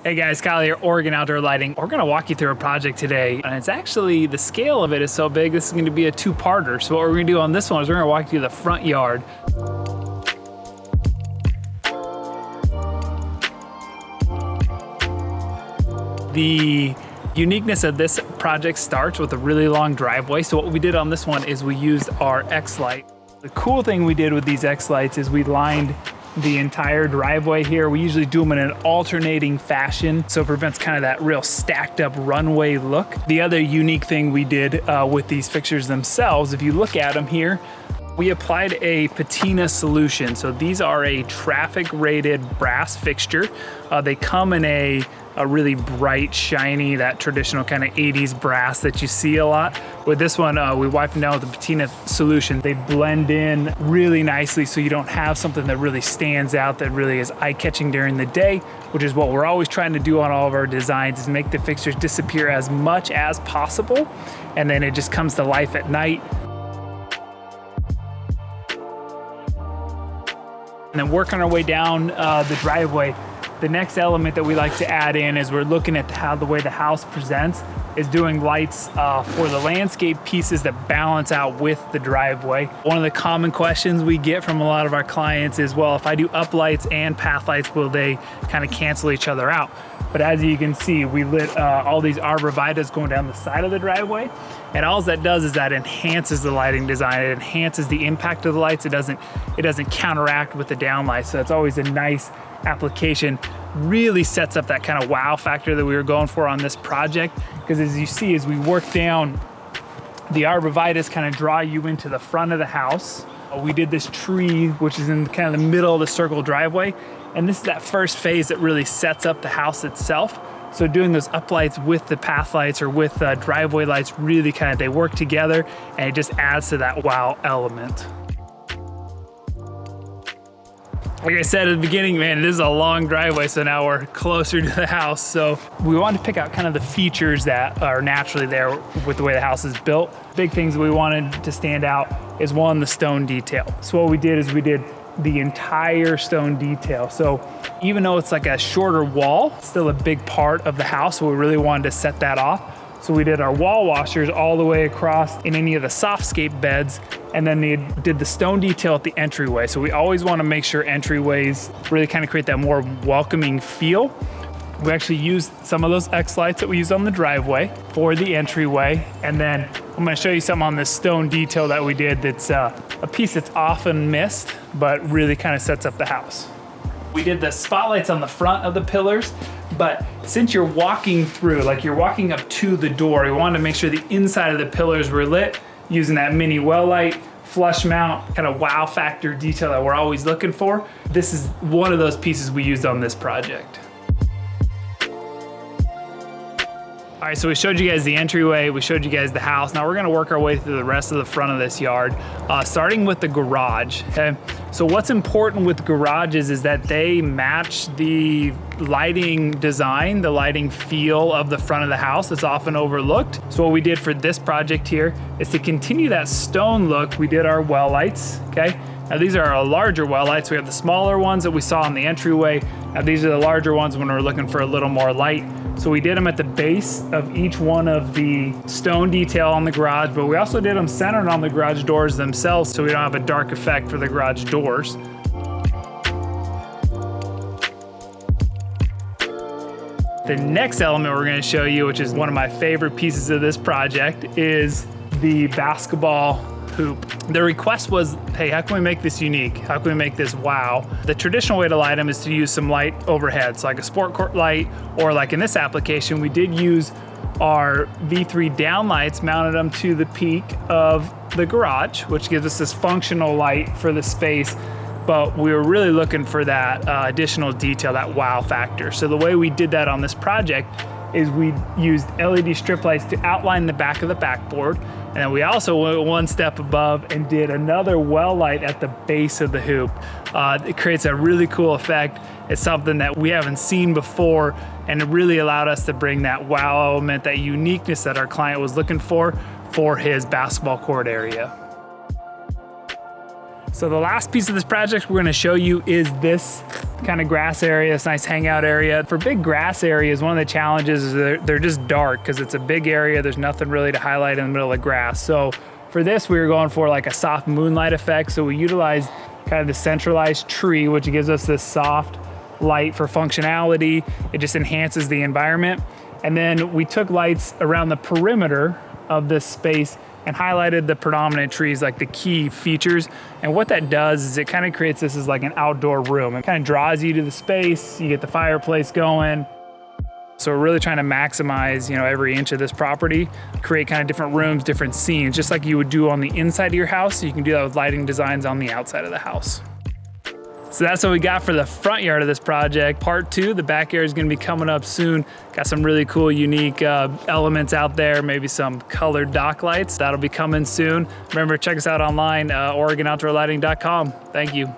Hey guys, Kyle here, Oregon Outdoor Lighting. We're gonna walk you through a project today, and it's actually, the scale of it is so big, this is gonna be a two-parter. So what we're gonna do on this one is we're gonna walk you through the front yard. The uniqueness of this project starts with a really long driveway. So what we did on this one is we used our X-Light. The cool thing we did with these X-Lights is we lined the entire driveway here. We usually do them in an alternating fashion, so it prevents kind of that real stacked up runway look. The other unique thing we did with these fixtures themselves, if you look at them here, we applied a patina solution. So these are a traffic rated brass fixture. They come in a really bright, shiny, that traditional kind of 80s brass that you see a lot. With this one, we wiped them down with the patina solution. They blend in really nicely so you don't have something that really stands out, that really is eye-catching during the day, which is what we're always trying to do on all of our designs, is make the fixtures disappear as much as possible, and then it just comes to life at night. And then working our way down the driveway, the next element that we like to add in is we're looking at how the way the house presents is doing lights for the landscape pieces that balance out with the driveway. One of the common questions we get from a lot of our clients is, well, if I do up lights and path lights, will they kind of cancel each other out? But as you can see, we lit all these arborvitaes going down the side of the driveway. And all that does is that enhances the lighting design. It enhances the impact of the lights. It doesn't counteract with the downlight. So it's always a nice application. Really sets up that kind of wow factor that we were going for on this project. Because as you see, as we work down, the arborvitaes kind of draw you into the front of the house. We did this tree, which is in kind of the middle of the circle driveway. And this is that first phase that really sets up the house itself. So doing those uplights with the path lights or with driveway lights, really kind of, they work together, and it just adds to that wow element. Like I said at the beginning, man, this is a long driveway, so now we're closer to the house. So we wanted to pick out kind of the features that are naturally there with the way the house is built. Big things that we wanted to stand out is, one, the stone detail. So what we did is we did the entire stone detail. So even though it's like a shorter wall, it's still a big part of the house, so we really wanted to set that off. So we did our wall washers all the way across in any of the softscape beds, and then they did the stone detail at the entryway. So we always want to make sure entryways really kind of create that more welcoming feel. We actually used some of those X-lights that we used on the driveway for the entryway. And then I'm gonna show you something on this stone detail that we did that's a piece that's often missed, but really kind of sets up the house. We did the spotlights on the front of the pillars, but since you're walking through, like you're walking up to the door, we wanted to make sure the inside of the pillars were lit using that mini well light, flush mount, kind of wow factor detail that we're always looking for. This is one of those pieces we used on this project. All right, so we showed you guys the entryway, we showed you guys the house. Now we're gonna work our way through the rest of the front of this yard, starting with the garage, okay? So what's important with garages is that they match the lighting design, the lighting feel of the front of the house. It's often overlooked. So what we did for this project here is to continue that stone look. We did our well lights, okay? Now these are our larger well lights. We have the smaller ones that we saw in the entryway. Now these are the larger ones when we're looking for a little more light. So we did them at the base of each one of the stone detail on the garage, but we also did them centered on the garage doors themselves so we don't have a dark effect for the garage doors. The next element we're gonna show you, which is one of my favorite pieces of this project, is the basketball hoop. The request was, hey, how can we make this unique? How can we make this wow? The traditional way to light them is to use some light overhead, so like a sport court light, or like in this application, we did use our V3 downlights, mounted them to the peak of the garage, which gives us this functional light for the space. But we were really looking for that additional detail, that wow factor. So the way we did that on this project is we used LED strip lights to outline the back of the backboard. And then we also went one step above and did another well light at the base of the hoop. It creates a really cool effect. It's something that we haven't seen before, and it really allowed us to bring that wow element, that uniqueness that our client was looking for his basketball court area. So the last piece of this project we're gonna show you is this kind of grass area, this nice hangout area. For big grass areas, one of the challenges is they're just dark because it's a big area. There's nothing really to highlight in the middle of grass. So for this, we were going for like a soft moonlight effect. So we utilized kind of the centralized tree, which gives us this soft light for functionality. It just enhances the environment. And then we took lights around the perimeter of this space and highlighted the predominant trees, like the key features. And what that does is it kind of creates this as like an outdoor room. It kind of draws you to the space, you get the fireplace going. So we're really trying to maximize, every inch of this property, create kind of different rooms, different scenes, just like you would do on the inside of your house. So you can do that with lighting designs on the outside of the house. So that's what we got for the front yard of this project. Part 2, the backyard is gonna be coming up soon. Got some really cool, unique elements out there, maybe some colored dock lights. That'll be coming soon. Remember, check us out online, OregonOutdoorLighting.com. Thank you.